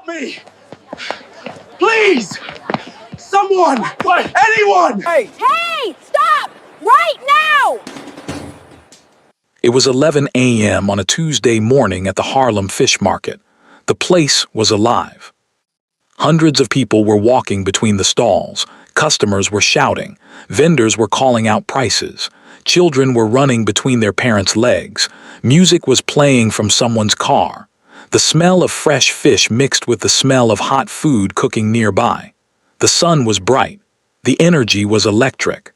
me! Please! Someone! What? Anyone! Hey! Hey! Stop! Right now! It was 11 a.m. on a Tuesday morning at the Harlem Fish Market. The place was alive. Hundreds of people were walking between the stalls. Customers were shouting. Vendors were calling out prices. Children were running between their parents' legs. Music was playing from someone's car. The smell of fresh fish mixed with the smell of hot food cooking nearby. The sun was bright. The energy was electric.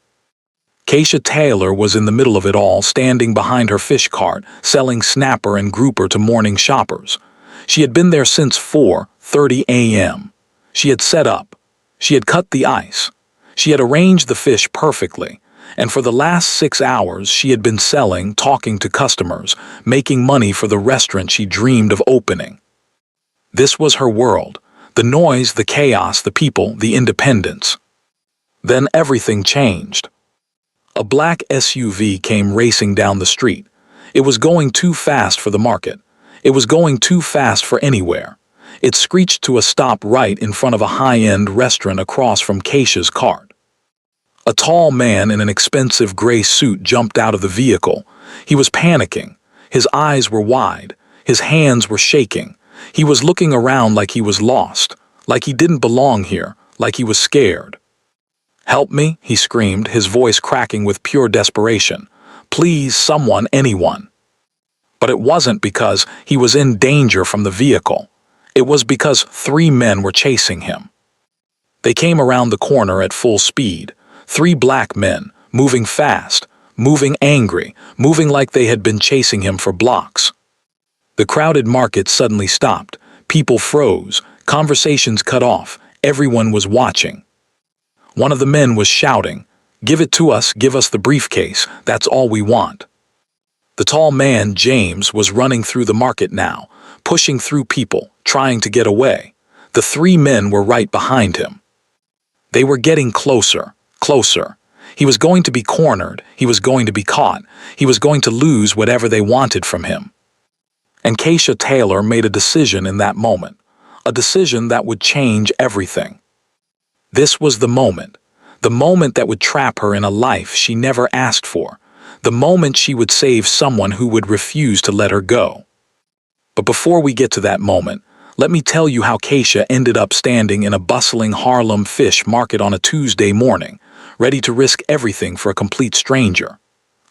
Keisha Taylor was in the middle of it all, standing behind her fish cart, selling snapper and grouper to morning shoppers. She had been there since 4:30 a.m. She had set up. She had cut the ice. She had arranged the fish perfectly. And for the last 6 hours, she had been selling, talking to customers, making money for the restaurant she dreamed of opening. This was her world. The noise, the chaos, the people, the independence. Then everything changed. A black SUV came racing down the street. It was going too fast for the market. It was going too fast for anywhere. It screeched to a stop right in front of a high-end restaurant across from Keisha's cart. A tall man in an expensive gray suit jumped out of the vehicle. He was panicking. His eyes were wide. His hands were shaking. He was looking around like he was lost, like he didn't belong here, like he was scared. "Help me," he screamed, his voice cracking with pure desperation. "Please, someone, anyone." But it wasn't because he was in danger from the vehicle. It was because 3 men were chasing him. They came around the corner at full speed. 3 black men, moving fast, moving angry, moving like they had been chasing him for blocks. The crowded market suddenly stopped. People froze. Conversations cut off. Everyone was watching. One of the men was shouting, "Give it to us, give us the briefcase, that's all we want." The tall man, James, was running through the market now, pushing through people, trying to get away. The 3 men were right behind him. They were getting closer, closer. He was going to be cornered, he was going to be caught, he was going to lose whatever they wanted from him. And Keisha Taylor made a decision in that moment, a decision that would change everything. This was the moment that would trap her in a life she never asked for, the moment she would save someone who would refuse to let her go. But before we get to that moment, let me tell you how Keisha ended up standing in a bustling Harlem fish market on a Tuesday morning, ready to risk everything for a complete stranger.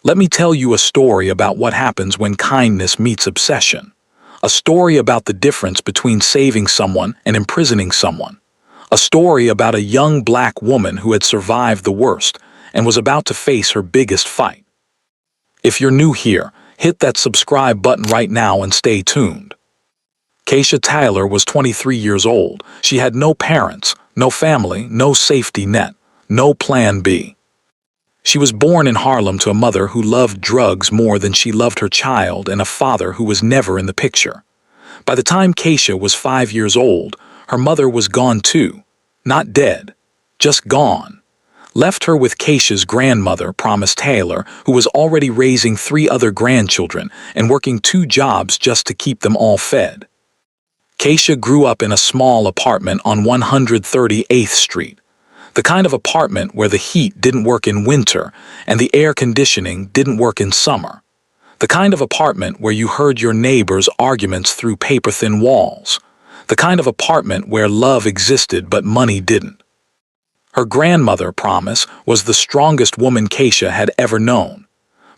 Let me tell you a story about what happens when kindness meets obsession. A story about the difference between saving someone and imprisoning someone. A story about a young black woman who had survived the worst and was about to face her biggest fight. If you're new here, hit that subscribe button right now and stay tuned. Keisha Taylor was 23 years old. She had no parents, no family, no safety net, no plan B. She was born in Harlem to a mother who loved drugs more than she loved her child and a father who was never in the picture. By the time Keisha was 5 years old, her mother was gone too. Not dead, just gone. Left her with Keisha's grandmother, Promise Taylor, who was already raising 3 other grandchildren and working 2 jobs just to keep them all fed. Keisha grew up in a small apartment on 138th Street. The kind of apartment where the heat didn't work in winter and the air conditioning didn't work in summer. The kind of apartment where you heard your neighbors' arguments through paper-thin walls. The kind of apartment where love existed but money didn't. Her grandmother, Promise, was the strongest woman Keisha had ever known.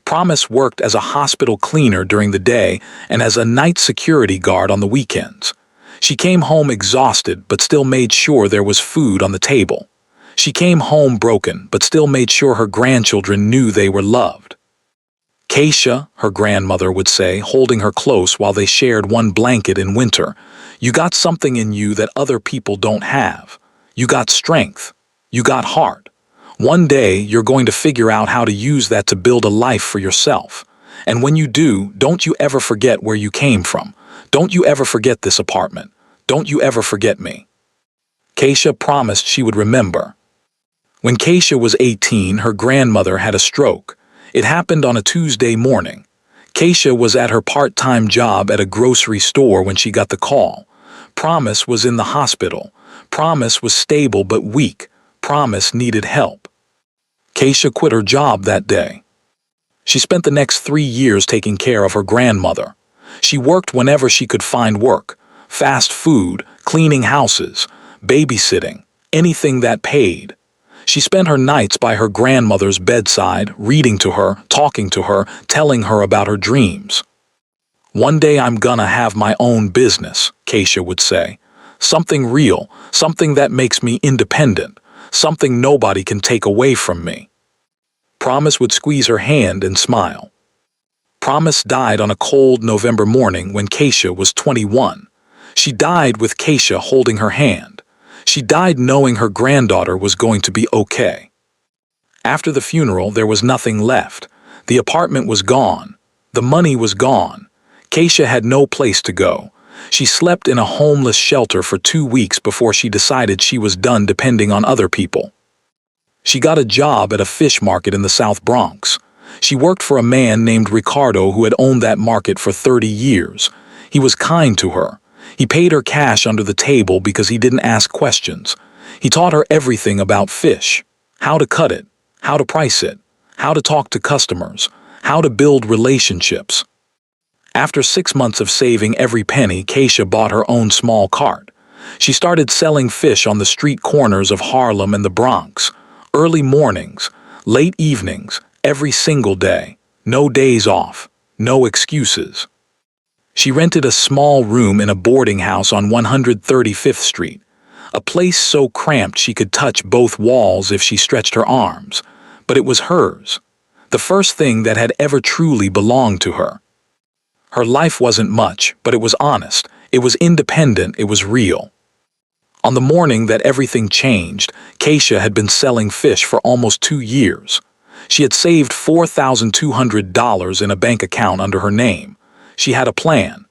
Promise worked as a hospital cleaner during the day and as a night security guard on the weekends. She came home exhausted but still made sure there was food on the table. She came home broken but still made sure her grandchildren knew they were loved. "Keisha," her grandmother would say, holding her close while they shared one blanket in winter, "you got something in you that other people don't have. You got strength. You got heart. One day you're going to figure out how to use that to build a life for yourself. And when you do, don't you ever forget where you came from. Don't you ever forget this apartment. Don't you ever forget me." Keisha promised she would remember. When Keisha was 18, her grandmother had a stroke. It happened on a Tuesday morning. Keisha was at her part-time job at a grocery store when she got the call. Promise was in the hospital. Promise was stable but weak. Promise needed help. Keisha quit her job that day. She spent the next 3 years taking care of her grandmother. She worked whenever she could find work. Fast food, cleaning houses, babysitting, anything that paid. She spent her nights by her grandmother's bedside, reading to her, talking to her, telling her about her dreams. "One day I'm gonna have my own business," Keisha would say. "Something real, something that makes me independent, something nobody can take away from me." Promise would squeeze her hand and smile. Promise died on a cold November morning when Keisha was 21. She died with Keisha holding her hand. She died knowing her granddaughter was going to be okay. After the funeral, there was nothing left. The apartment was gone. The money was gone. Keisha had no place to go. She slept in a homeless shelter for 2 weeks before she decided she was done depending on other people. She got a job at a fish market in the South Bronx. She worked for a man named Ricardo who had owned that market for 30 years. He was kind to her. He paid her cash under the table because he didn't ask questions. He taught her everything about fish: how to cut it, how to price it, how to talk to customers, how to build relationships. After 6 months of saving every penny, Keisha bought her own small cart. She started selling fish on the street corners of Harlem and the Bronx. Early mornings, late evenings, every single day. No days off, no excuses. She rented a small room in a boarding house on 135th Street, a place so cramped she could touch both walls if she stretched her arms. But it was hers, the first thing that had ever truly belonged to her. Her life wasn't much, but it was honest, it was independent, it was real. On the morning that everything changed, Keisha had been selling fish for almost 2 years. She had saved $4,200 in a bank account under her name. She had a plan.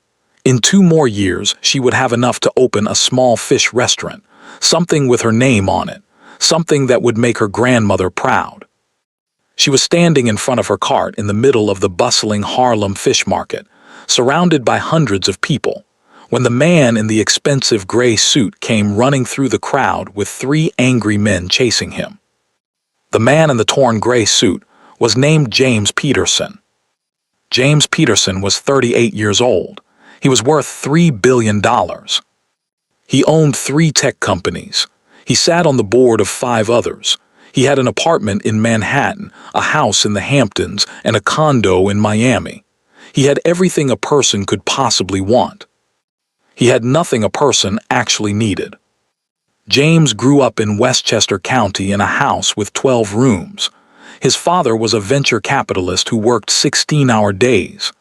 In 2 more years, she would have enough to open a small fish restaurant, something with her name on it, something that would make her grandmother proud. She was standing in front of her cart in the middle of the bustling Harlem fish market, surrounded by hundreds of people, when the man in the expensive gray suit came running through the crowd with 3 angry men chasing him. The man in the torn gray suit was named James Peterson. James Peterson was 38 years old. He was worth $3 billion. He owned 3 tech companies. He sat on the board of 5 others. He had an apartment in Manhattan, a house in the Hamptons, and a condo in Miami. He had everything a person could possibly want. He had nothing a person actually needed. James grew up in Westchester County in a house with 12 rooms. His father was a venture capitalist who worked 16-hour days.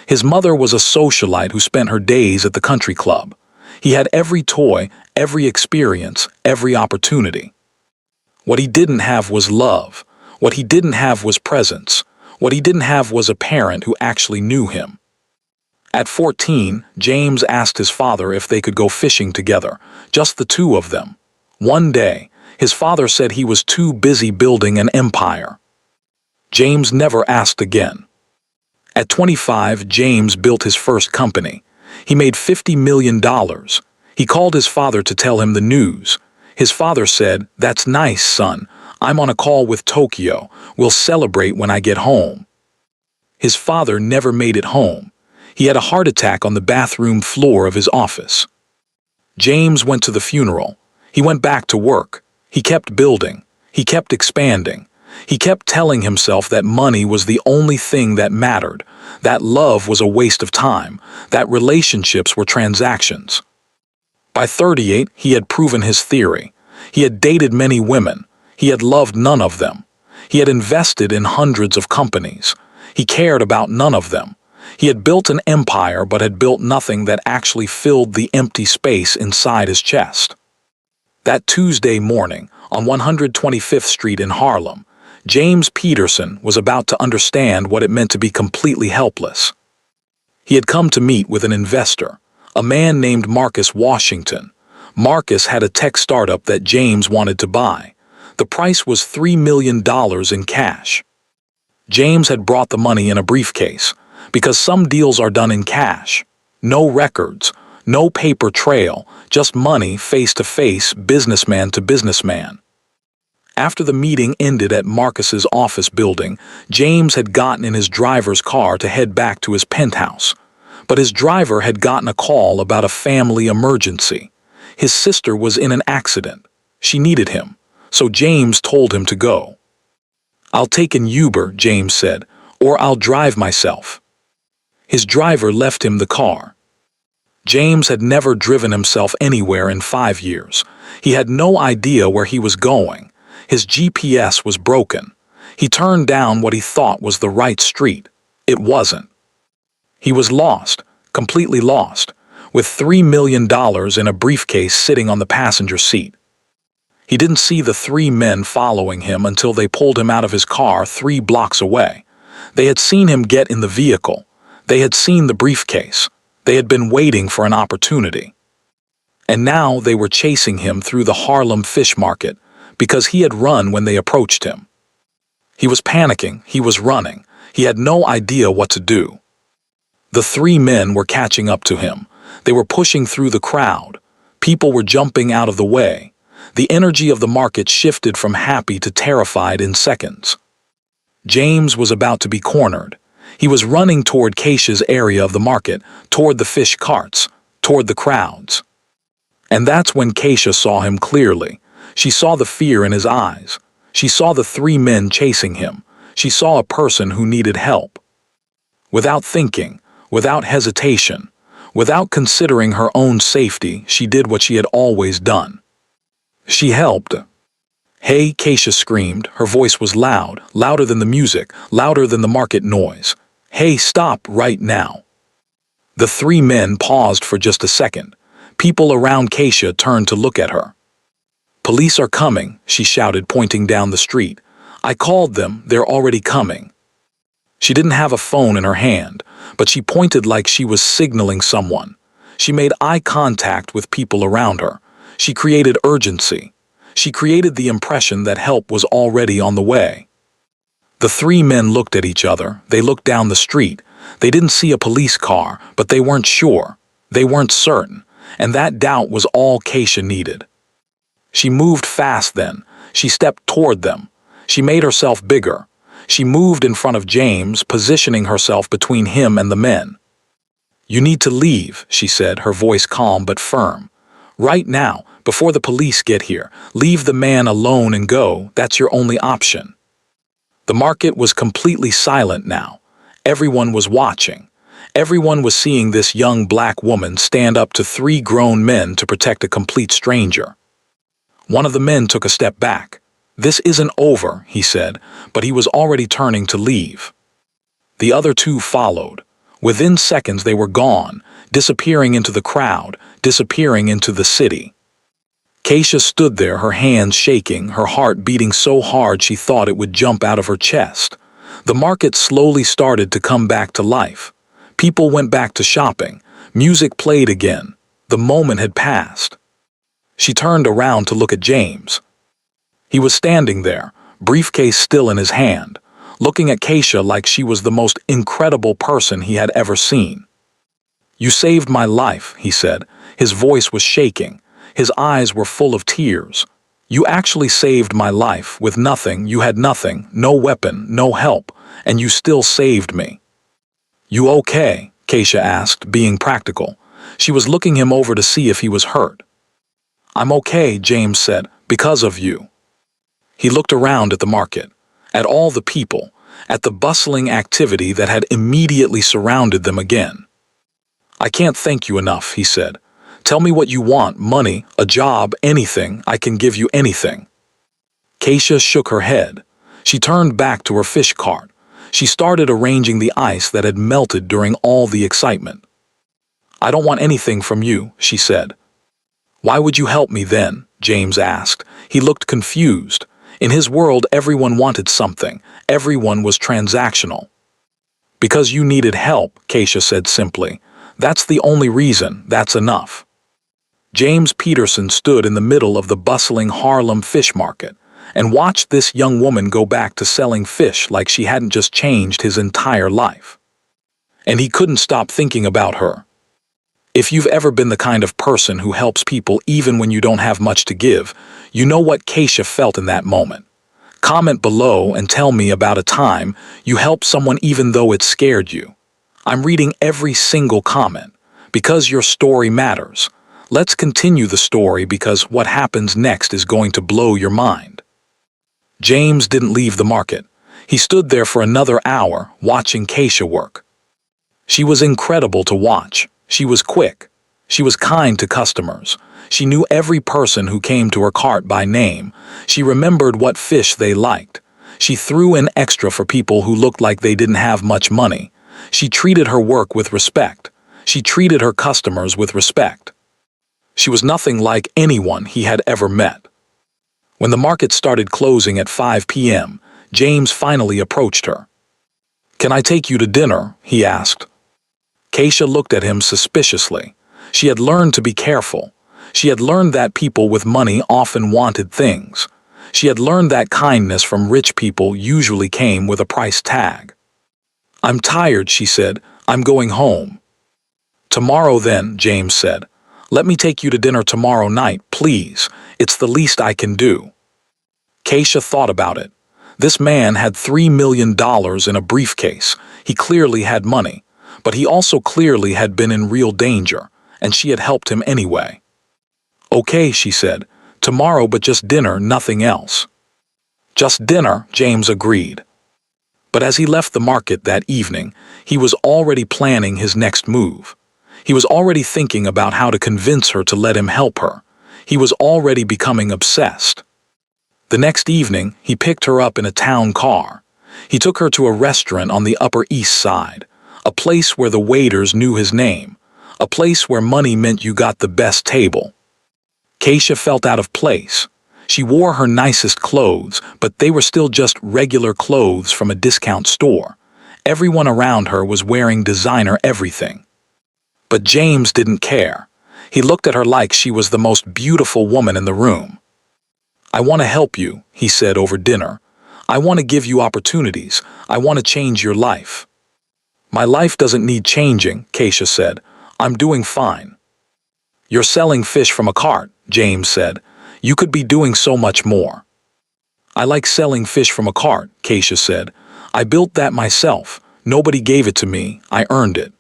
His mother was a socialite who spent her days at the country club. He had every toy, every experience, every opportunity. What he didn't have was love. What he didn't have was presence. What he didn't have was a parent who actually knew him. At 14, James asked his father if they could go fishing together, just the 2 of them. One day, his father said he was too busy building an empire. James never asked again. At 25, James built his first company. He made $50 million. He called his father to tell him the news. His father said, "That's nice, son. I'm on a call with Tokyo. We'll celebrate when I get home." His father never made it home. He had a heart attack on the bathroom floor of his office. James went to the funeral. He went back to work. He kept building. He kept expanding. He kept telling himself that money was the only thing that mattered, that love was a waste of time, that relationships were transactions. By 38, he had proven his theory. He had dated many women. He had loved none of them. He had invested in hundreds of companies. He cared about none of them. He had built an empire but had built nothing that actually filled the empty space inside his chest. That Tuesday morning, on 125th Street in Harlem, James Peterson was about to understand what it meant to be completely helpless. He had come to meet with an investor, a man named Marcus Washington. Marcus had a tech startup that James wanted to buy. The price was $3 million in cash. James had brought the money in a briefcase, because some deals are done in cash. No records, No paper trail, just money face to face, businessman to businessman. After the meeting ended at Marcus's office building, James had gotten in his driver's car to head back to his penthouse. But his driver had gotten a call about a family emergency. His sister was in an accident. She needed him, so James told him to go. "I'll take an Uber," James said, "or I'll drive myself." His driver left him the car. James had never driven himself anywhere in 5 years. He had no idea where he was going. His GPS was broken. He turned down what he thought was the right street. It wasn't. He was lost, completely lost, with $3 million in a briefcase sitting on the passenger seat. He didn't see the 3 men following him until they pulled him out of his car 3 blocks away. They had seen him get in the vehicle. They had seen the briefcase. They had been waiting for an opportunity. And now they were chasing him through the Harlem fish market because he had run when they approached him. He was panicking. He was running. He had no idea what to do. The 3 men were catching up to him. They were pushing through the crowd. People were jumping out of the way. The energy of the market shifted from happy to terrified in seconds. James was about to be cornered. He was running toward Keisha's area of the market, toward the fish carts, toward the crowds. And that's when Keisha saw him clearly. She saw the fear in his eyes. She saw the 3 men chasing him. She saw a person who needed help. Without thinking, without hesitation, without considering her own safety, she did what she had always done. She helped. "Hey," Keisha screamed. Her voice was loud, louder than the music, louder than the market noise. "Hey, stop right now." The 3 men paused for just a second. People around Keisha turned to look at her. "Police are coming," she shouted, pointing down the street. "I called them. They're already coming." She didn't have a phone in her hand, but she pointed like she was signaling someone. She made eye contact with people around her. She created urgency. She created the impression that help was already on the way. The 3 men looked at each other. They looked down the street. They didn't see a police car, but they weren't sure. They weren't certain, and that doubt was all Keisha needed. She moved fast then. She stepped toward them. She made herself bigger. She moved in front of James, positioning herself between him and the men. "You need to leave," she said, her voice calm but firm. "Right now, before the police get here, leave the man alone and go. That's your only option." The market was completely silent now. Everyone was watching. Everyone was seeing this young black woman stand up to 3 grown men to protect a complete stranger. One of the men took a step back. "This isn't over," he said, but he was already turning to leave. The other 2 followed. Within seconds they were gone, disappearing into the crowd, disappearing into the city. Keisha stood there, her hands shaking, her heart beating so hard she thought it would jump out of her chest. The market slowly started to come back to life. People went back to shopping. Music played again. The moment had passed. She turned around to look at James. He was standing there, briefcase still in his hand, looking at Keisha like she was the most incredible person he had ever seen. "You saved my life," he said. His voice was shaking. His eyes were full of tears. "You actually saved my life. With nothing, you had nothing, no weapon, no help, and you still saved me." "You okay?" Keisha asked, being practical. She was looking him over to see if he was hurt. "I'm okay," James said, "because of you." He looked around at the market, at all the people, at the bustling activity that had immediately surrounded them again. "I can't thank you enough," he said. "Tell me what you want, money, a job, anything. I can give you anything." Keisha shook her head. She turned back to her fish cart. She started arranging the ice that had melted during all the excitement. "I don't want anything from you," she said. "Why would you help me then?" James asked. He looked confused. In his world, everyone wanted something. Everyone was transactional. "Because you needed help," Keisha said simply. "That's the only reason. That's enough." James Peterson stood in the middle of the bustling Harlem fish market and watched this young woman go back to selling fish like she hadn't just changed his entire life. And he couldn't stop thinking about her. If you've ever been the kind of person who helps people even when you don't have much to give, you know what Keisha felt in that moment. Comment below and tell me about a time you helped someone even though it scared you. I'm reading every single comment because your story matters. Let's continue the story because what happens next is going to blow your mind. James didn't leave the market. He stood there for another hour watching Keisha work. She was incredible to watch. She was quick. She was kind to customers. She knew every person who came to her cart by name. She remembered what fish they liked. She threw in extra for people who looked like they didn't have much money. She treated her work with respect. She treated her customers with respect. She was nothing like anyone he had ever met. When the market started closing at 5 p.m., James finally approached her. "Can I take you to dinner?" he asked. Keisha looked at him suspiciously. She had learned to be careful. She had learned that people with money often wanted things. She had learned that kindness from rich people usually came with a price tag. "I'm tired," she said. "I'm going home." "Tomorrow then," James said. "Let me take you to dinner tomorrow night, please. It's the least I can do." Keisha thought about it. This man had $3 million in a briefcase. He clearly had money, but he also clearly had been in real danger, and she had helped him anyway. "Okay," she said. "Tomorrow, but just dinner, nothing else." "Just dinner," James agreed. But as he left the market that evening, he was already planning his next move. He was already thinking about how to convince her to let him help her. He was already becoming obsessed. The next evening, he picked her up in a town car. He took her to a restaurant on the Upper East Side, a place where the waiters knew his name, a place where money meant you got the best table. Keisha felt out of place. She wore her nicest clothes, but they were still just regular clothes from a discount store. Everyone around her was wearing designer everything. But James didn't care. He looked at her like she was the most beautiful woman in the room. "I want to help you," he said over dinner. "I want to give you opportunities. I want to change your life." "My life doesn't need changing," Keisha said. "I'm doing fine." "You're selling fish from a cart," James said. "You could be doing so much more." "I like selling fish from a cart," Keisha said. "I built that myself. Nobody gave it to me. I earned it."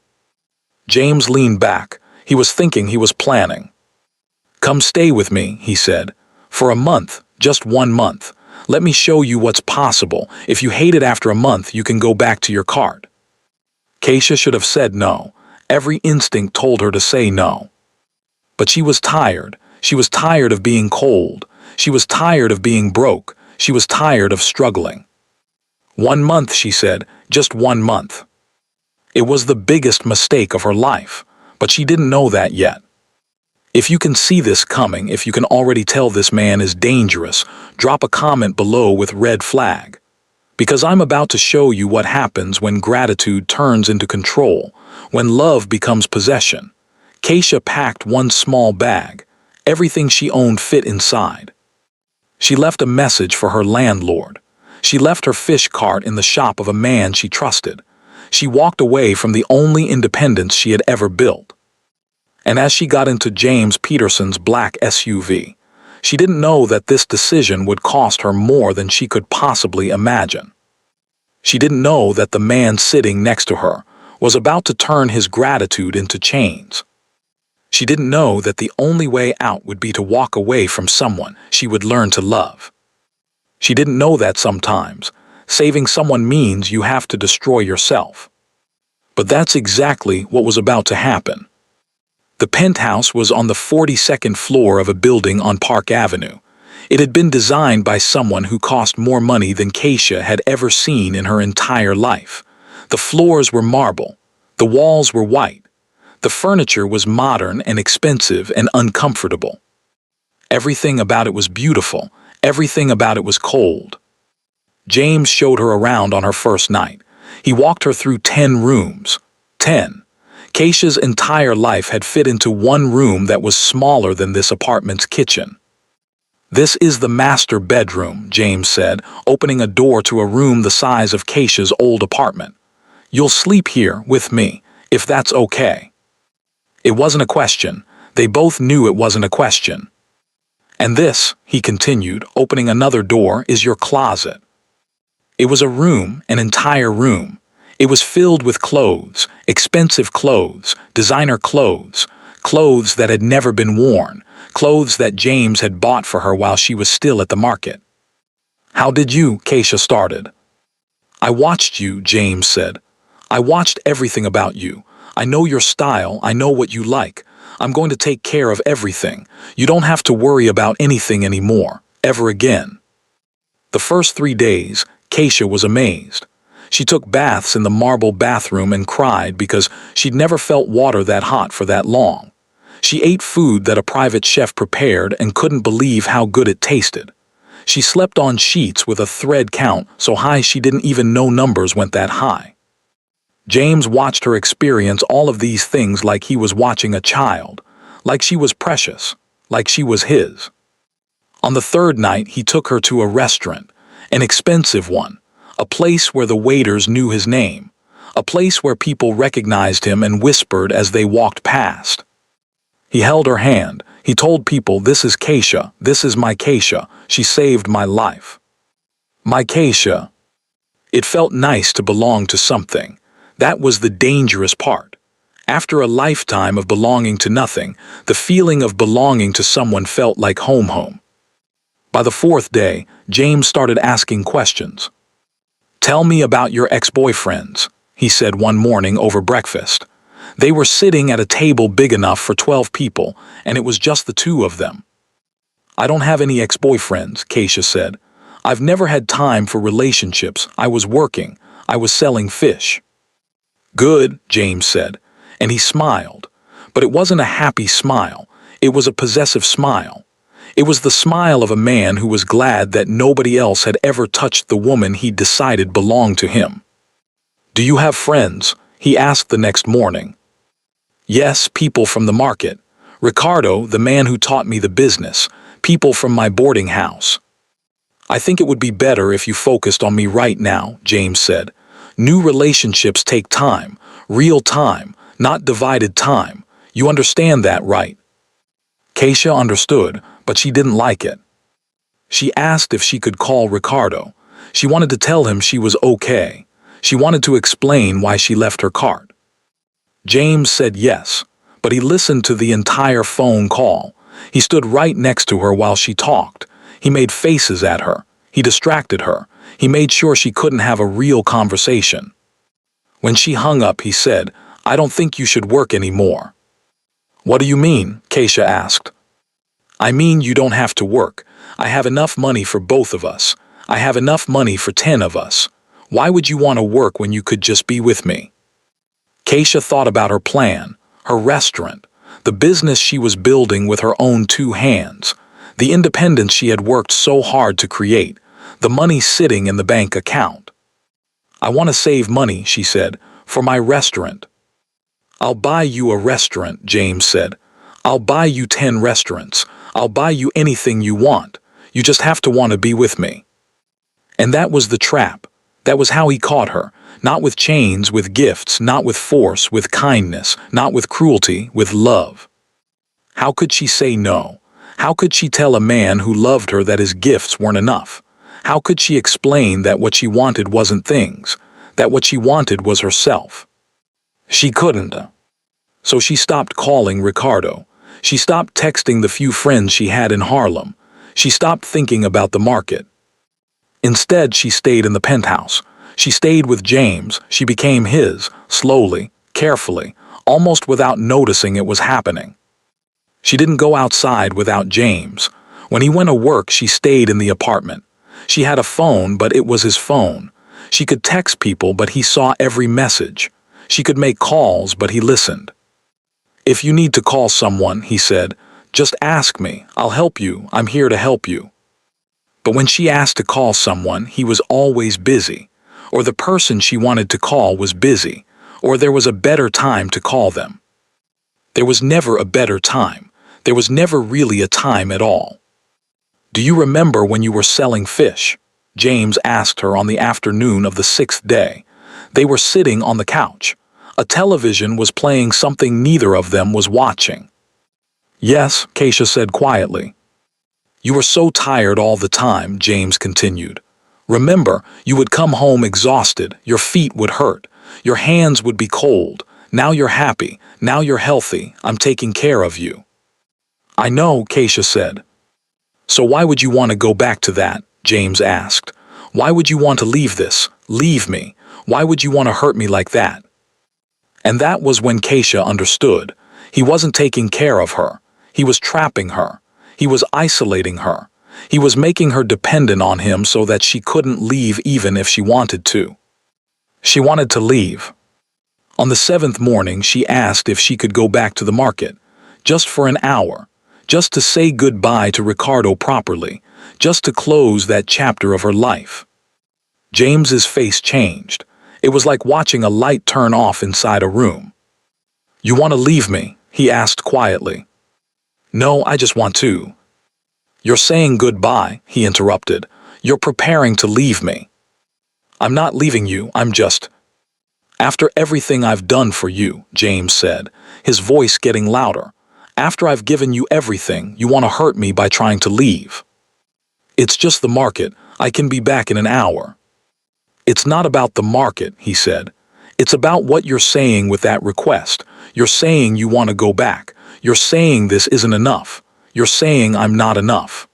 James leaned back. He was thinking, he was planning. "Come stay with me," he said. "For a month, just 1 month. Let me show you what's possible. If you hate it after a month, you can go back to your cart." Keisha should have said no. Every instinct told her to say no. But she was tired. She was tired of being cold. She was tired of being broke. She was tired of struggling. 1 month, she said, just 1 month. It was the biggest mistake of her life, but she didn't know that yet. If you can see this coming, if you can already tell this man is dangerous, drop a comment below with red flag. Because I'm about to show you what happens when gratitude turns into control, when love becomes possession. Keisha packed one small bag. Everything she owned fit inside. She left a message for her landlord. She left her fish cart in the shop of a man she trusted. She walked away from the only independence she had ever built. And as she got into James Peterson's black SUV, she didn't know that this decision would cost her more than she could possibly imagine. She didn't know that the man sitting next to her was about to turn his gratitude into chains. She didn't know that the only way out would be to walk away from someone she would learn to love. She didn't know that sometimes saving someone means you have to destroy yourself. But that's exactly what was about to happen. The penthouse was on the 42nd floor of a building on Park Avenue. It had been designed by someone who cost more money than Keisha had ever seen in her entire life. The floors were marble. The walls were white. The furniture was modern and expensive and uncomfortable. Everything about it was beautiful. Everything about it was cold. James showed her around on her first night. He walked her through 10 rooms. 10. Keisha's entire life had fit into one room that was smaller than this apartment's kitchen. "This is the master bedroom," James said, opening a door to a room the size of Keisha's old apartment. "You'll sleep here with me, if that's okay." It wasn't a question. They both knew it wasn't a question. And this, he continued, opening another door, is your closet. It was a room, an entire room. It was filled with clothes, expensive clothes, designer clothes, clothes that had never been worn, clothes that James had bought for her while she was still at the market. How did you? Keisha started. I watched you, James said. I watched everything about you. I know your style, I know what you like. I'm going to take care of everything. You don't have to worry about anything anymore, ever again. The first 3 days, Keisha was amazed. She took baths in the marble bathroom and cried because she'd never felt water that hot for that long. She ate food that a private chef prepared and couldn't believe how good it tasted. She slept on sheets with a thread count so high she didn't even know numbers went that high. James watched her experience all of these things like he was watching a child, like she was precious, like she was his. On the third night, he took her to a restaurant, an expensive one, a place where the waiters knew his name, a place where people recognized him and whispered as they walked past. He held her hand. He told people, this is Keisha, this is my Keisha, she saved my life. My Keisha. It felt nice to belong to something. That was the dangerous part. After a lifetime of belonging to nothing, the feeling of belonging to someone felt like home. By the fourth day, James started asking questions. Tell me about your ex-boyfriends, he said one morning over breakfast. They were sitting at a table big enough for 12 people, and it was just the two of them. I don't have any ex-boyfriends, Keisha said. I've never had time for relationships. I was working. I was selling fish. Good, James said, and he smiled. But it wasn't a happy smile. It was a possessive smile. It was the smile of a man who was glad that nobody else had ever touched the woman he decided belonged to him. Do you have friends? He asked the next morning. Yes, people from the market. Ricardo, the man who taught me the business. People from my boarding house. I think it would be better if you focused on me right now, James said. New relationships take time, real time, not divided time. You understand that, right? Keisha understood, but she didn't like it. She asked if she could call Ricardo. She wanted to tell him she was okay. She wanted to explain why she left her cart. James said yes, but he listened to the entire phone call. He stood right next to her while she talked. He made faces at her. He distracted her. He made sure she couldn't have a real conversation. When she hung up, he said, I don't think you should work anymore. What do you mean? Keisha asked. I mean you don't have to work. I have enough money for both of us. I have enough money for 10 of us. Why would you want to work when you could just be with me? Keisha thought about her plan, her restaurant, the business she was building with her own 2 hands, the independence she had worked so hard to create, the money sitting in the bank account. I want to save money, she said, for my restaurant. I'll buy you a restaurant, James said. I'll buy you 10 restaurants. I'll buy you anything you want. You just have to want to be with me. And that was the trap. That was how he caught her. Not with chains, with gifts, not with force, with kindness, not with cruelty, with love. How could she say no? How could she tell a man who loved her that his gifts weren't enough? How could she explain that what she wanted wasn't things, that what she wanted was herself? She couldn't. So she stopped calling Ricardo. She stopped texting the few friends she had in Harlem. She stopped thinking about the market. Instead, she stayed in the penthouse. She stayed with James. She became his, slowly, carefully, almost without noticing it was happening. She didn't go outside without James. When he went to work, she stayed in the apartment. She had a phone, but it was his phone. She could text people, but he saw every message. She could make calls, but he listened. If you need to call someone, he said, just ask me. I'll help you. I'm here to help you. But when she asked to call someone, he was always busy. Or the person she wanted to call was busy. Or there was a better time to call them. There was never a better time. There was never really a time at all. Do you remember when you were selling fish? James asked her on the afternoon of the 6th day. They were sitting on the couch. A television was playing something neither of them was watching. Yes, Keisha said quietly. You were so tired all the time, James continued. Remember, you would come home exhausted, your feet would hurt, your hands would be cold. Now you're happy, now you're healthy, I'm taking care of you. I know, Keisha said. So why would you want to go back to that? James asked. Why would you want to leave this? Leave me. Why would you want to hurt me like that? And that was when Keisha understood. He wasn't taking care of her. He was trapping her. He was isolating her. He was making her dependent on him so that she couldn't leave even if she wanted to. She wanted to leave. On the seventh morning, she asked if she could go back to the market, just for an hour, just to say goodbye to Ricardo properly, just to close that chapter of her life. James's face changed. It was like watching a light turn off inside a room. You want to leave me? He asked quietly. No, I just want to. You're saying goodbye, he interrupted. You're preparing to leave me. I'm not leaving you, I'm just... After everything I've done for you, James said, his voice getting louder. After I've given you everything, you want to hurt me by trying to leave. It's just the market. I can be back in an hour. It's not about the market, he said. It's about what you're saying with that request. You're saying you want to go back. You're saying this isn't enough. You're saying I'm not enough.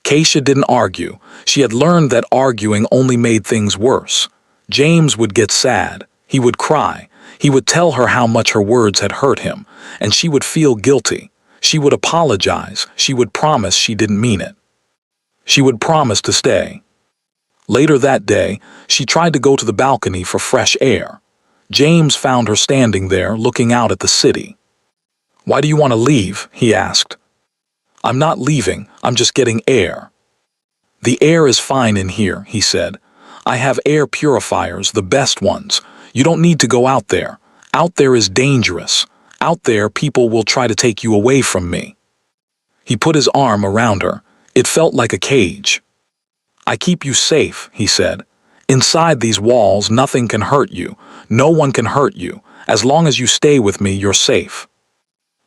Keisha didn't argue. She had learned that arguing only made things worse. James would get sad. He would cry. He would tell her how much her words had hurt him, and she would feel guilty. She would apologize. She would promise she didn't mean it. She would promise to stay. Later that day, she tried to go to the balcony for fresh air. James found her standing there, looking out at the city. Why do you want to leave? He asked. I'm not leaving, I'm just getting air. The air is fine in here, he said. I have air purifiers, the best ones. You don't need to go out there. Out there is dangerous. Out there, people will try to take you away from me. He put his arm around her. It felt like a cage. I keep you safe, he said. Inside these walls, nothing can hurt you. No one can hurt you. As long as you stay with me, you're safe.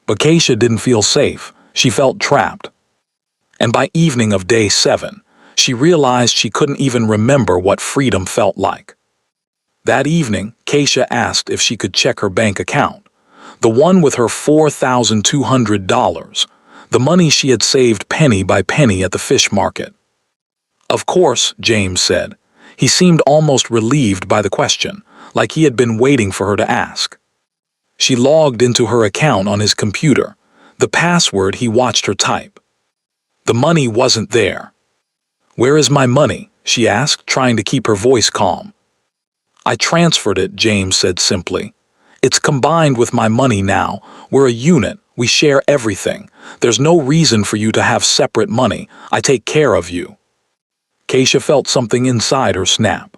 But Keisha didn't feel safe. She felt trapped. And by evening of day 7, she realized she couldn't even remember what freedom felt like. That evening, Keisha asked if she could check her bank account, the one with her $4,200, the money she had saved penny by penny at the fish market. Of course, James said. He seemed almost relieved by the question, like he had been waiting for her to ask. She logged into her account on his computer, the password he watched her type. The money wasn't there. Where is my money? She asked, trying to keep her voice calm. I transferred it, James said simply. It's combined with my money now. We're a unit. We share everything. There's no reason for you to have separate money. I take care of you. Keisha felt something inside her snap.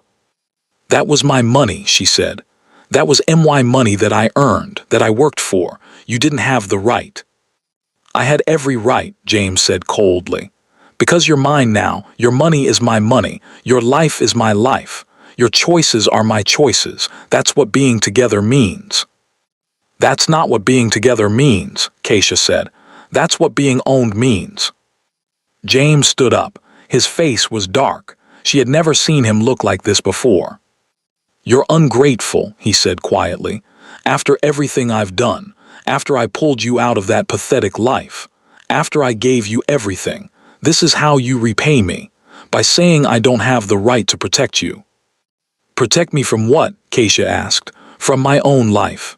That was my money, she said. That was my money that I earned, that I worked for. You didn't have the right. I had every right, James said coldly. Because you're mine now, your money is my money, your life is my life. Your choices are my choices. That's what being together means. That's not what being together means, Keisha said. That's what being owned means. James stood up. His face was dark. She had never seen him look like this before. You're ungrateful, he said quietly. After everything I've done, after I pulled you out of that pathetic life, after I gave you everything, this is how you repay me, by saying I don't have the right to protect you. Protect me from what? Keisha asked. From my own life.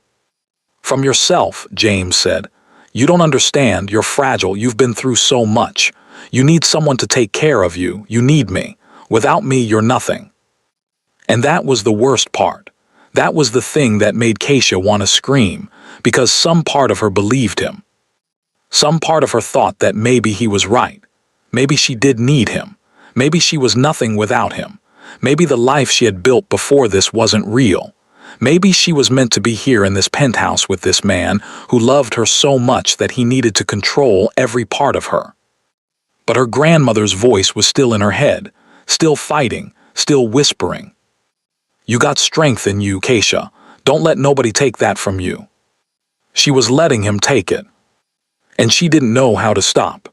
From yourself, James said. You don't understand, you're fragile, you've been through so much. You need someone to take care of you, you need me. Without me, you're nothing. And that was the worst part. That was the thing that made Keisha want to scream, because some part of her believed him. Some part of her thought that maybe he was right. Maybe she did need him. Maybe she was nothing without him. Maybe the life she had built before this wasn't real. Maybe she was meant to be here in this penthouse with this man who loved her so much that he needed to control every part of her. But her grandmother's voice was still in her head, still fighting, still whispering. You got strength in you, Keisha. Don't let nobody take that from you. She was letting him take it. And she didn't know how to stop.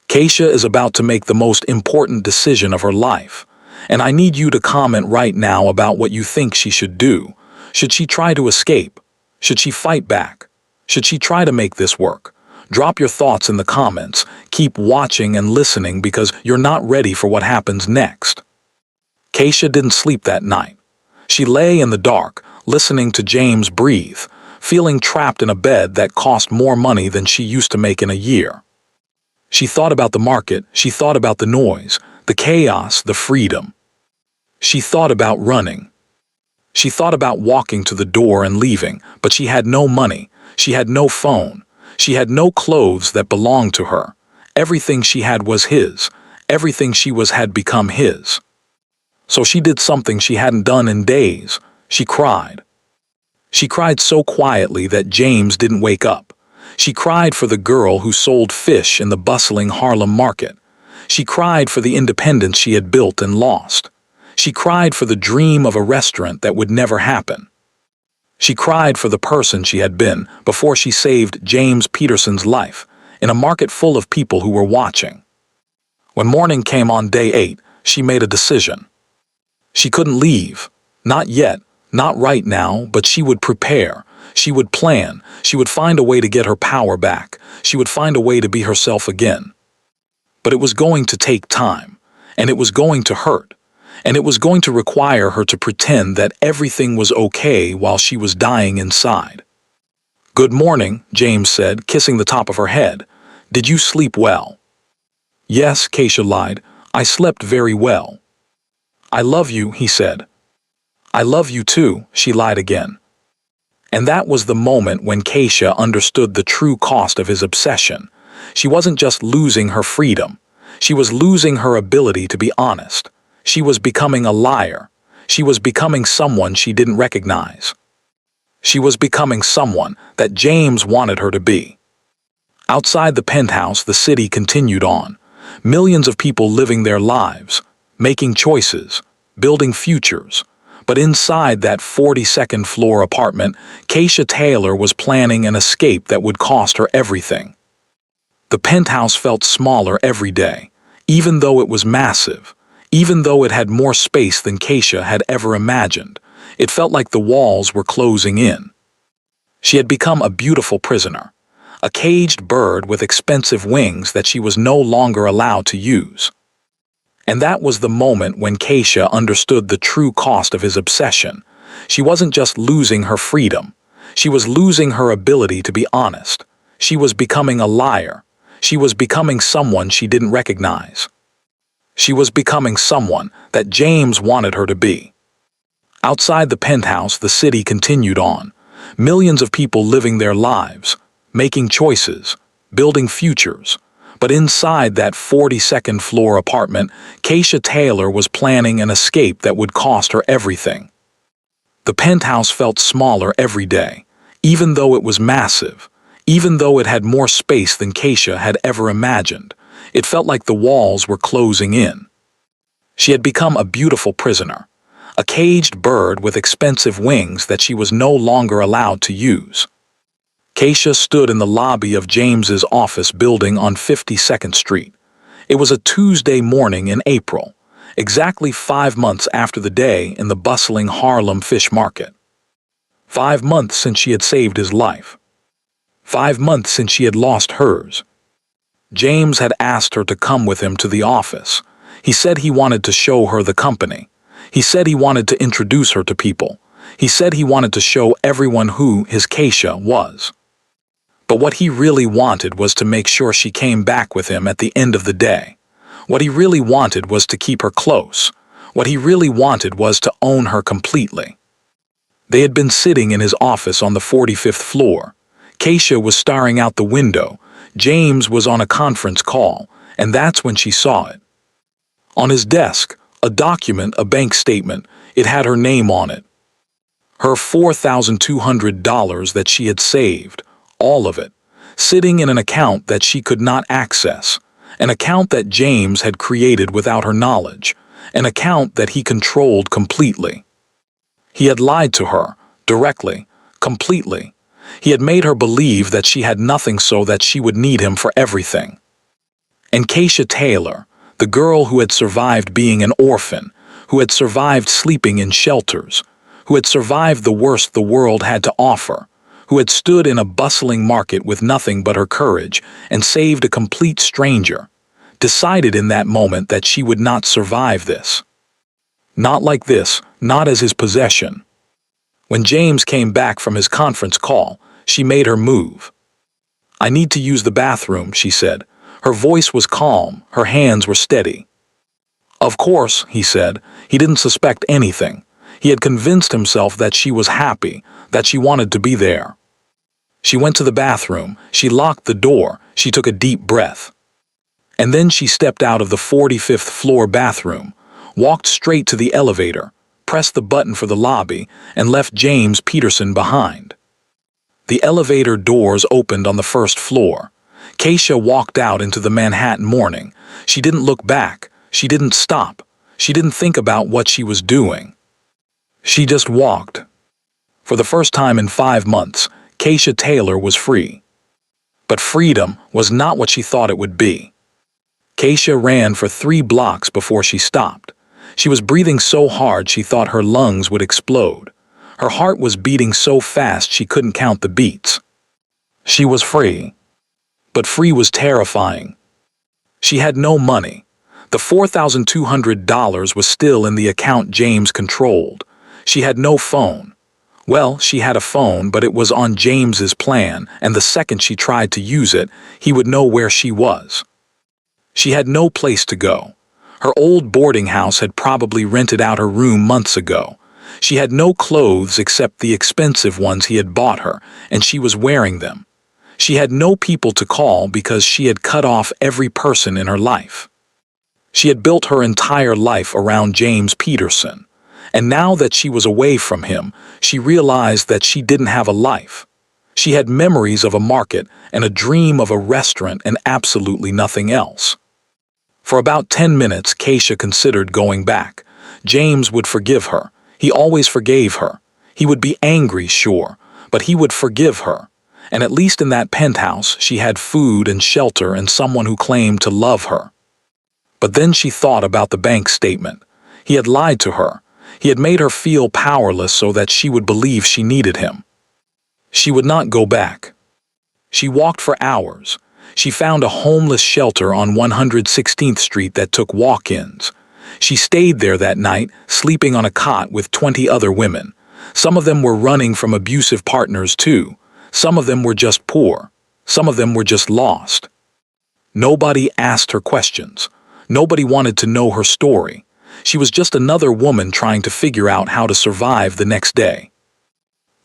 Keisha is about to make the most important decision of her life. And I need you to comment right now about what you think she should do. Should she try to escape? Should she fight back? Should she try to make this work? Drop your thoughts in the comments. Keep watching and listening because you're not ready for what happens next. Keisha didn't sleep that night. She lay in the dark, listening to James breathe, feeling trapped in a bed that cost more money than she used to make in a year. She thought about the market, she thought about the noise, the chaos, the freedom. She thought about running. She thought about walking to the door and leaving, but she had no money, she had no phone, she had no clothes that belonged to her. Everything she had was his, everything she was had become his. So she did something she hadn't done in days. She cried. She cried so quietly that James didn't wake up. She cried for the girl who sold fish in the bustling Harlem market. She cried for the independence she had built and lost. She cried for the dream of a restaurant that would never happen. She cried for the person she had been before she saved James Peterson's life in a market full of people who were watching. When morning came on day 8, she made a decision. She couldn't leave. Not yet, not right now, but she would prepare. She would plan. She would find a way to get her power back. She would find a way to be herself again. But it was going to take time, and it was going to hurt, and it was going to require her to pretend that everything was okay while she was dying inside. "Good morning," James said, kissing the top of her head. "Did you sleep well?" "Yes," Keisha lied. "I slept very well." "I love you," he said. "I love you too," she lied again. And that was the moment when Keisha understood the true cost of his obsession. She wasn't just losing her freedom. She was losing her ability to be honest. She was becoming a liar. She was becoming someone she didn't recognize. She was becoming someone that James wanted her to be. Outside the penthouse, the city continued on. Millions of people living their lives, making choices, building futures. But inside that 42nd floor apartment, Keisha Taylor was planning an escape that would cost her everything. The penthouse felt smaller every day, even though it was massive, even though it had more space than Keisha had ever imagined. It felt like the walls were closing in. She had become a beautiful prisoner, a caged bird with expensive wings that she was no longer allowed to use. And that was the moment when Keisha understood the true cost of his obsession. She wasn't just losing her freedom. She was losing her ability to be honest. She was becoming a liar. She was becoming someone she didn't recognize. She was becoming someone that James wanted her to be. Outside the penthouse, the city continued on. Millions of people living their lives, making choices, building futures. But inside that 42nd floor apartment, Keisha Taylor was planning an escape that would cost her everything. The penthouse felt smaller every day, even though it was massive, even though it had more space than Keisha had ever imagined. It felt like the walls were closing in. She had become a beautiful prisoner, a caged bird with expensive wings that she was no longer allowed to use. Keisha stood in the lobby of James's office building on 52nd Street. It was a Tuesday morning in April, exactly 5 months after the day in the bustling Harlem fish market. 5 months since she had saved his life. 5 months since she had lost hers. James had asked her to come with him to the office. He said he wanted to show her the company. He said he wanted to introduce her to people. He said he wanted to show everyone who his Keisha was. But what he really wanted was to make sure she came back with him at the end of the day. What he really wanted was to keep her close. What he really wanted was to own her completely. They had been sitting in his office on the 45th floor. Keisha was staring out the window. James was on a conference call, and that's when she saw it. On his desk, a document, a bank statement. It had her name on it. Her $4,200 that she had saved. All of it, sitting in an account that she could not access, an account that James had created without her knowledge, an account that he controlled completely. He had lied to her, Directly, completely. He had made her believe that she had nothing so that she would need him for everything. And Keisha Taylor, the girl who had survived being an orphan, who had survived sleeping in shelters, who had survived the worst the world had to offer, who had stood in a bustling market with nothing but her courage and saved a complete stranger, decided in that moment that she would not survive this. Not like this, not as his possession. When James came back from his conference call, she made her move. "I need to use the bathroom," she said. Her voice was calm, her hands were steady. "Of course," he said. He didn't suspect anything. He had convinced himself that she was happy, that she wanted to be there. She went to the bathroom, she locked the door, she took a deep breath. And then she stepped out of the 45th floor bathroom, walked straight to the elevator, pressed the button for the lobby, and left James Peterson behind. The elevator doors opened on the first floor. Keisha walked out into the Manhattan morning. She didn't look back. She didn't stop. She didn't think about what she was doing. She just walked. For the first time in 5 months, Keisha Taylor was free. But freedom was not what she thought it would be. Keisha ran for 3 blocks before she stopped. She was breathing so hard she thought her lungs would explode. Her heart was beating so fast she couldn't count the beats. She was free. But free was terrifying. She had no money. The $4,200 was still in the account James controlled. She had no phone. Well, she had a phone, but it was on James's plan, and the second she tried to use it, he would know where she was. She had no place to go. Her old boarding house had probably rented out her room months ago. She had no clothes except the expensive ones he had bought her, and she was wearing them. She had no people to call because she had cut off every person in her life. She had built her entire life around James Peterson, and now that she was away from him, she realized that she didn't have a life. She had memories of a market and a dream of a restaurant and absolutely nothing else. For about 10 minutes, Keisha considered going back. James would forgive her. He always forgave her. He would be angry, sure, but he would forgive her. And at least in that penthouse, she had food and shelter and someone who claimed to love her. But then she thought about the bank statement. He had lied to her. He had made her feel powerless so that she would believe she needed him. She would not go back. She walked for hours. She found a homeless shelter on 116th Street that took walk-ins. She stayed there that night, sleeping on a cot with 20 other women. Some of them were running from abusive partners too. Some of them were just poor. Some of them were just lost. Nobody asked her questions. Nobody wanted to know her story. She was just another woman trying to figure out how to survive the next day.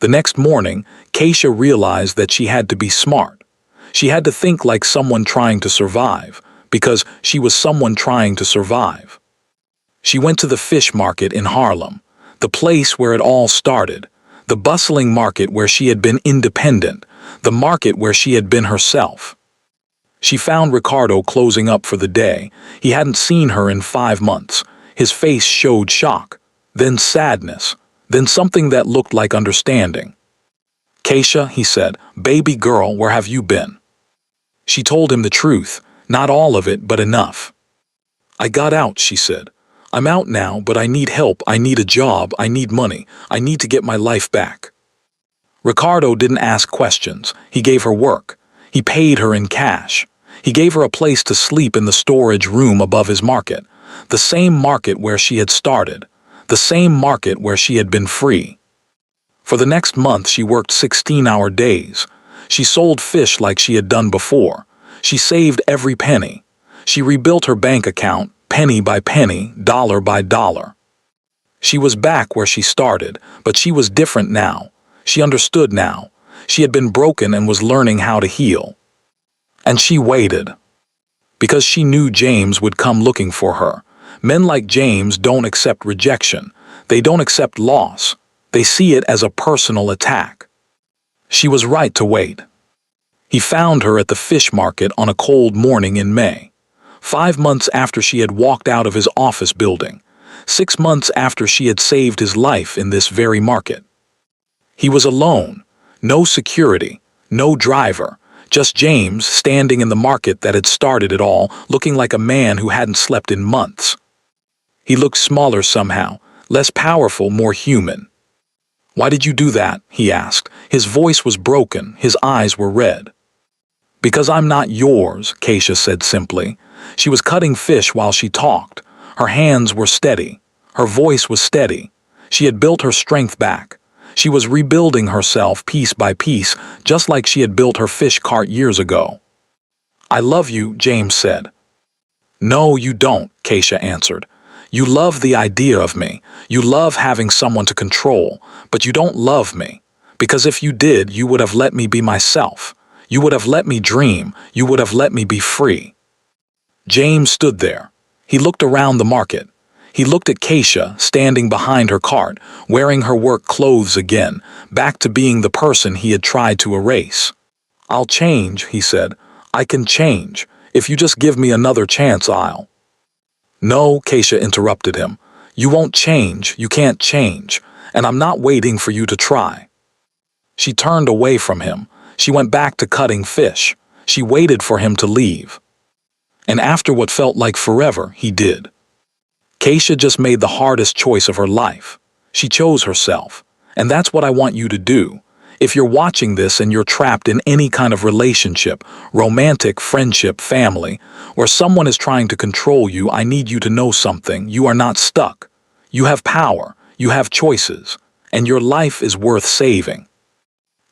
The next morning, Keisha realized that she had to be smart. She had to think like someone trying to survive, because she was someone trying to survive. She went to the fish market in Harlem, the place where it all started, the bustling market where she had been independent, the market where she had been herself. She found Ricardo closing up for the day. He hadn't seen her in 5 months. His face showed shock, then sadness, then something that looked like understanding. "Keisha," he said, "baby girl, where have you been?" She told him the truth, not all of it, but enough. "I got out," she said. "I'm out now, but I need help, I need a job, I need money, I need to get my life back." Ricardo didn't ask questions. He gave her work. He paid her in cash. He gave her a place to sleep in the storage room above his market, the same market where she had started, the same market where she had been free. For the next month, she worked 16-hour days. She sold fish like she had done before. She saved every penny. She rebuilt her bank account, penny by penny, dollar by dollar. She was back where she started, but she was different now. She understood now. She had been broken and was learning how to heal. And she waited. Because she knew James would come looking for her. Men like James don't accept rejection. They don't accept loss. They see it as a personal attack. She was right to wait. He found her at the fish market on a cold morning in May. 5 months after she had walked out of his office building. 6 months after she had saved his life in this very market. He was alone, no security, no driver, just James standing in the market that had started it all, looking like a man who hadn't slept in months. He looked smaller somehow, less powerful, more human. "Why did you do that?" he asked. His voice was broken, his eyes were red. "Because I'm not yours," Keisha said simply. She was cutting fish while she talked. Her hands were steady. Her voice was steady. She had built her strength back. She was rebuilding herself piece by piece, just like she had built her fish cart years ago. "I love you," James said. "No, you don't," Keisha answered. "You love the idea of me. You love having someone to control, but you don't love me. Because if you did, you would have let me be myself. You would have let me dream. You would have let me be free." James stood there. He looked around the market. He looked at Keisha, standing behind her cart, wearing her work clothes again, back to being the person he had tried to erase. "I'll change," he said. "I can change. If you just give me another chance, I'll—" "No," Keisha interrupted him. "You won't change. You can't change. And I'm not waiting for you to try." She turned away from him. She went back to cutting fish. She waited for him to leave. And after what felt like forever, he did. Keisha just made the hardest choice of her life. She chose herself. And that's what I want you to do. If you're watching this and you're trapped in any kind of relationship, romantic, friendship, family, where someone is trying to control you, I need you to know something. You are not stuck. You have power. You have choices. And your life is worth saving.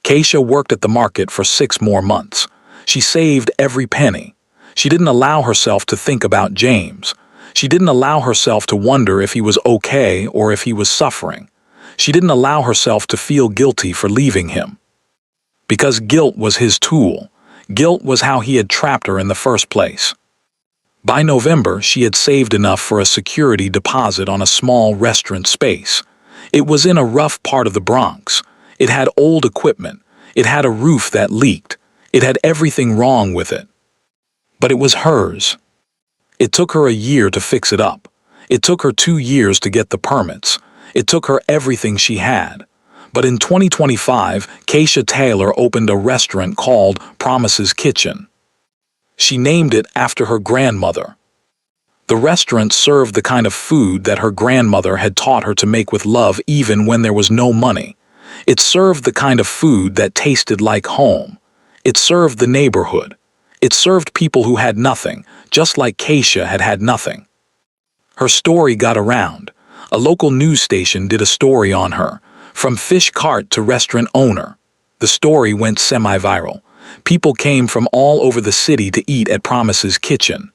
Keisha worked at the market for 6 more months. She saved every penny. She didn't allow herself to think about James. She didn't allow herself to wonder if he was okay or if he was suffering. She didn't allow herself to feel guilty for leaving him. Because guilt was his tool. Guilt was how he had trapped her in the first place. By November, she had saved enough for a security deposit on a small restaurant space. It was in a rough part of the Bronx. It had old equipment. It had a roof that leaked. It had everything wrong with it. But it was hers. It took her a year to fix it up. It took her 2 years to get the permits. It took her everything she had. But in 2025, Keisha Taylor opened a restaurant called Promise's Kitchen. She named it after her grandmother. The restaurant served the kind of food that her grandmother had taught her to make with love even when there was no money. It served the kind of food that tasted like home. It served the neighborhood. It served people who had nothing, just like Keisha had had nothing. Her story got around. A local news station did a story on her, from fish cart to restaurant owner. The story went semi-viral. People came from all over the city to eat at Promise's Kitchen.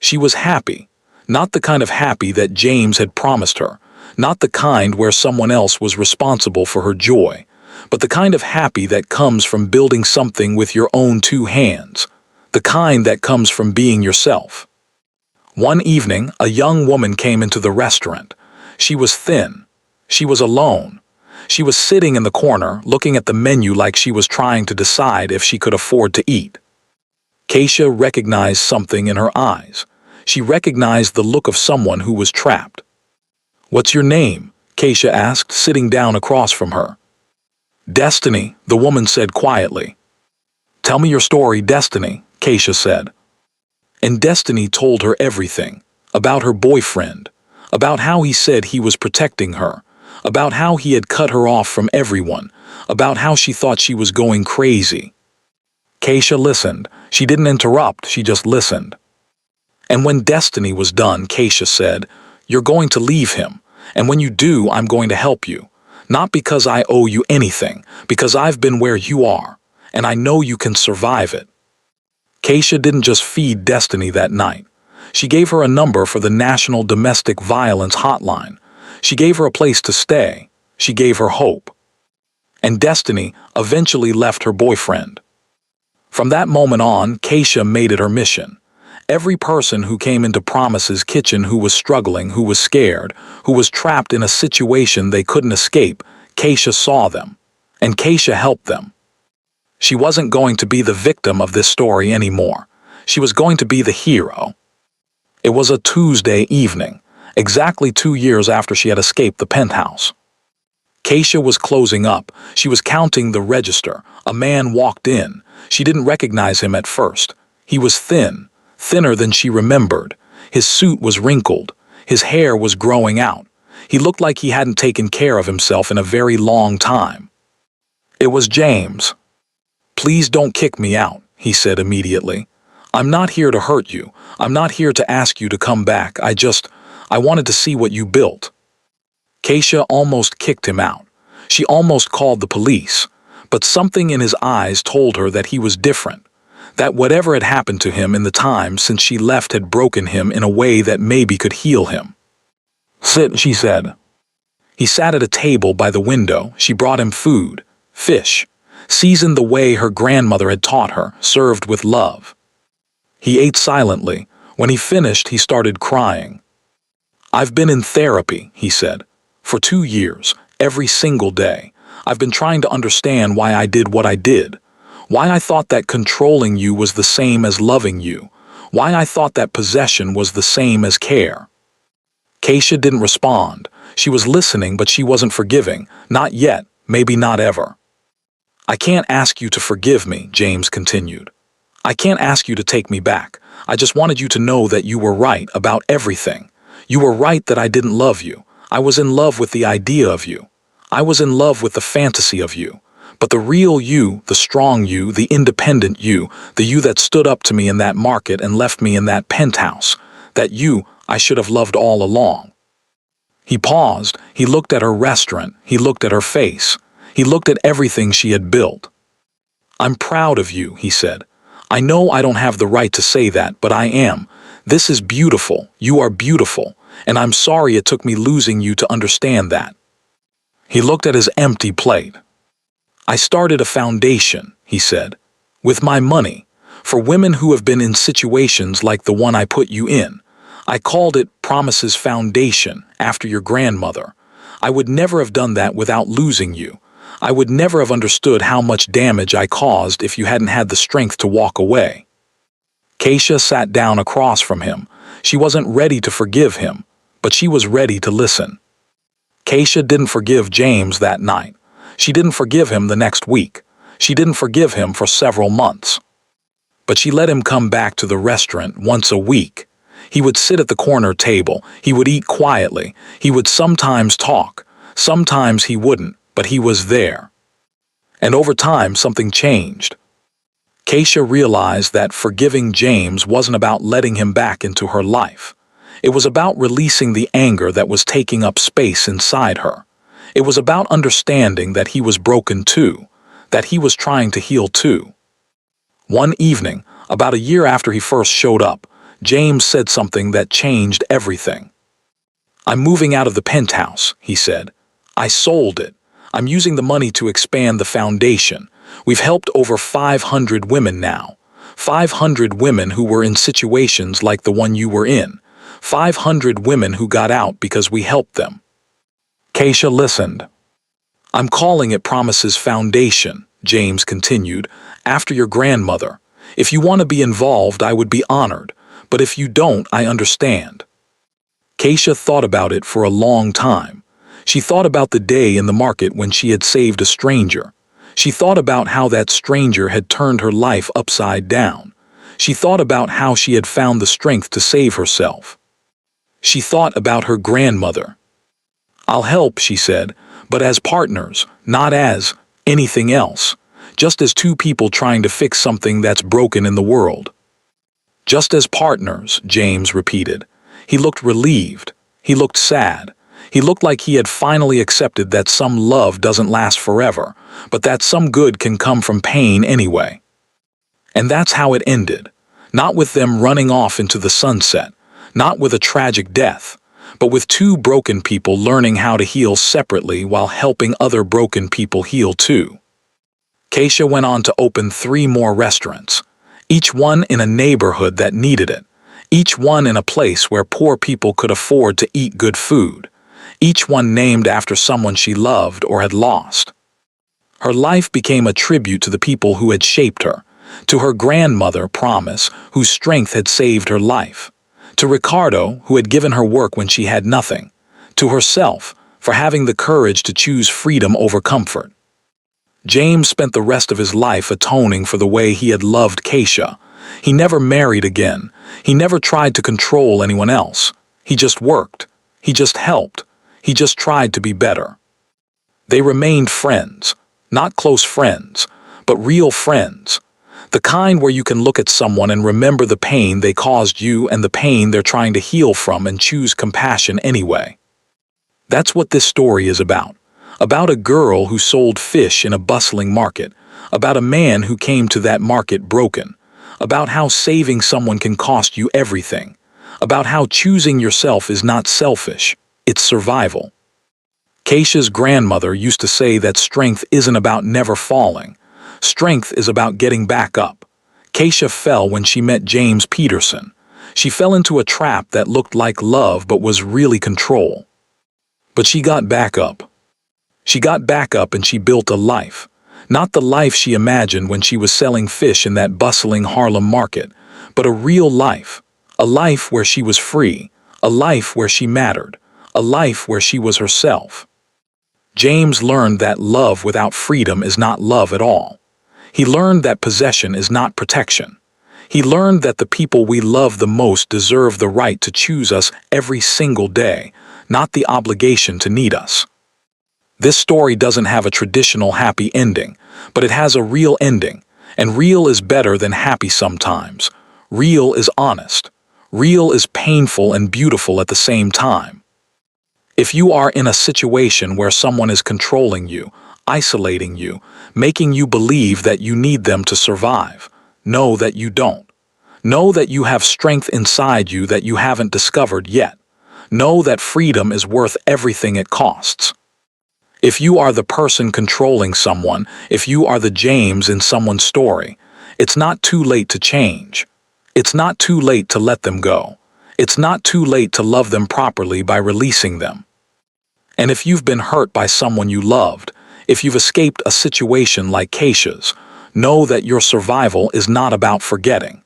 She was happy, not the kind of happy that James had promised her, not the kind where someone else was responsible for her joy, but the kind of happy that comes from building something with your own 2 hands, the kind that comes from being yourself. One evening, a young woman came into the restaurant. She was thin. She was alone. She was sitting in the corner, looking at the menu like she was trying to decide if she could afford to eat. Keisha recognized something in her eyes. She recognized the look of someone who was trapped. "What's your name?" Keisha asked, sitting down across from her. "Destiny," the woman said quietly. "Tell me your story, Destiny," Keisha said. And Destiny told her everything, about her boyfriend, about how he said he was protecting her, about how he had cut her off from everyone, about how she thought she was going crazy. Keisha listened. She didn't interrupt, she just listened. And when Destiny was done, Keisha said, "You're going to leave him, and when you do, I'm going to help you. Not because I owe you anything, because I've been where you are, and I know you can survive it." Keisha didn't just feed Destiny that night. She gave her a number for the National Domestic Violence Hotline. She gave her a place to stay. She gave her hope. And Destiny eventually left her boyfriend. From that moment on, Keisha made it her mission. Every person who came into Promise's Kitchen who was struggling, who was scared, who was trapped in a situation they couldn't escape, Keisha saw them. And Keisha helped them. She wasn't going to be the victim of this story anymore. She was going to be the hero. It was a Tuesday evening, exactly 2 years after she had escaped the penthouse. Keisha was closing up. She was counting the register. A man walked in. She didn't recognize him at first. He was thin, thinner than she remembered. His suit was wrinkled. His hair was growing out. He looked like he hadn't taken care of himself in a very long time. It was James. "Please don't kick me out," he said immediately. "I'm not here to hurt you. I'm not here to ask you to come back. I wanted to see what you built." Keisha almost kicked him out. She almost called the police. But something in his eyes told her that he was different. That whatever had happened to him in the time since she left had broken him in a way that maybe could heal him. "Sit," she said. He sat at a table by the window. She brought him food, fish, seasoned the way her grandmother had taught her, served with love. He ate silently. When he finished, he started crying. "I've been in therapy," he said, "for 2 years, every single day. I've been trying to understand why I did what I did. Why I thought that controlling you was the same as loving you. Why I thought that possession was the same as care." Keisha didn't respond. She was listening, but she wasn't forgiving. Not yet, maybe not ever. "I can't ask you to forgive me," James continued. "I can't ask you to take me back. I just wanted you to know that you were right about everything. You were right that I didn't love you. I was in love with the idea of you. I was in love with the fantasy of you. But the real you, the strong you, the independent you, the you that stood up to me in that market and left me in that penthouse, that you I should have loved all along." He paused. He looked at her restaurant. He looked at her face. He looked at everything she had built. "I'm proud of you," he said. "I know I don't have the right to say that, but I am. This is beautiful. You are beautiful. And I'm sorry it took me losing you to understand that." He looked at his empty plate. "I started a foundation," he said, "with my money, for women who have been in situations like the one I put you in. I called it Promises Foundation, after your grandmother. I would never have done that without losing you. I would never have understood how much damage I caused if you hadn't had the strength to walk away." Keisha sat down across from him. She wasn't ready to forgive him, but she was ready to listen. Keisha didn't forgive James that night. She didn't forgive him the next week. She didn't forgive him for several months. But she let him come back to the restaurant once a week. He would sit at the corner table. He would eat quietly. He would sometimes talk. Sometimes he wouldn't, but he was there. And over time, something changed. Keisha realized that forgiving James wasn't about letting him back into her life. It was about releasing the anger that was taking up space inside her. It was about understanding that he was broken too, that he was trying to heal too. One evening, about a year after he first showed up, James said something that changed everything. "I'm moving out of the penthouse," he said. "I sold it. I'm using the money to expand the foundation. We've helped over 500 women now. 500 women who were in situations like the one you were in. 500 women who got out because we helped them." Keisha listened. "I'm calling it Promises Foundation," James continued, "after your grandmother. If you want to be involved, I would be honored. But if you don't, I understand." Keisha thought about it for a long time. She thought about the day in the market when she had saved a stranger. She thought about how that stranger had turned her life upside down. She thought about how she had found the strength to save herself. She thought about her grandmother. "I'll help," she said, "but as partners, not as anything else. Just as two people trying to fix something that's broken in the world." "Just as partners," James repeated. He looked relieved. He looked sad. He looked like he had finally accepted that some love doesn't last forever, but that some good can come from pain anyway. And that's how it ended. Not with them running off into the sunset, not with a tragic death, but with two broken people learning how to heal separately while helping other broken people heal too. Keisha went on to open 3 more restaurants, each one in a neighborhood that needed it, each one in a place where poor people could afford to eat good food, each one named after someone she loved or had lost. Her life became a tribute to the people who had shaped her, to her grandmother, Promise, whose strength had saved her life, to Ricardo, who had given her work when she had nothing, to herself, for having the courage to choose freedom over comfort. James spent the rest of his life atoning for the way he had loved Keisha. He never married again. He never tried to control anyone else. He just worked. He just helped. He just tried to be better. They remained friends, not close friends, but real friends. The kind where you can look at someone and remember the pain they caused you and the pain they're trying to heal from and choose compassion anyway. That's what this story is about. About a girl who sold fish in a bustling market. About a man who came to that market broken. About how saving someone can cost you everything. About how choosing yourself is not selfish, it's survival. Keisha's grandmother used to say that strength isn't about never falling. Strength is about getting back up. Keisha fell when she met James Peterson. She fell into a trap that looked like love but was really control. But she got back up. She got back up and she built a life. Not the life she imagined when she was selling fish in that bustling Harlem market, but a real life. A life where she was free. A life where she mattered. A life where she was herself. James learned that love without freedom is not love at all. He learned that possession is not protection. He learned that the people we love the most deserve the right to choose us every single day, not the obligation to need us. This story doesn't have a traditional happy ending, but it has a real ending, and real is better than happy sometimes. Real is honest. Real is painful and beautiful at the same time. If you are in a situation where someone is controlling you, isolating you, making you believe that you need them to survive, know that you don't. Know that you have strength inside you that you haven't discovered yet. Know that freedom is worth everything it costs. If you are the person controlling someone, if you are the James in someone's story, it's not too late to change. It's not too late to let them go. It's not too late to love them properly by releasing them. And if you've been hurt by someone you loved, if you've escaped a situation like Keisha's, know that your survival is not about forgetting.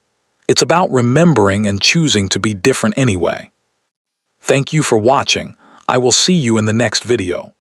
It's about remembering and choosing to be different anyway. Thank you for watching. I will see you in the next video.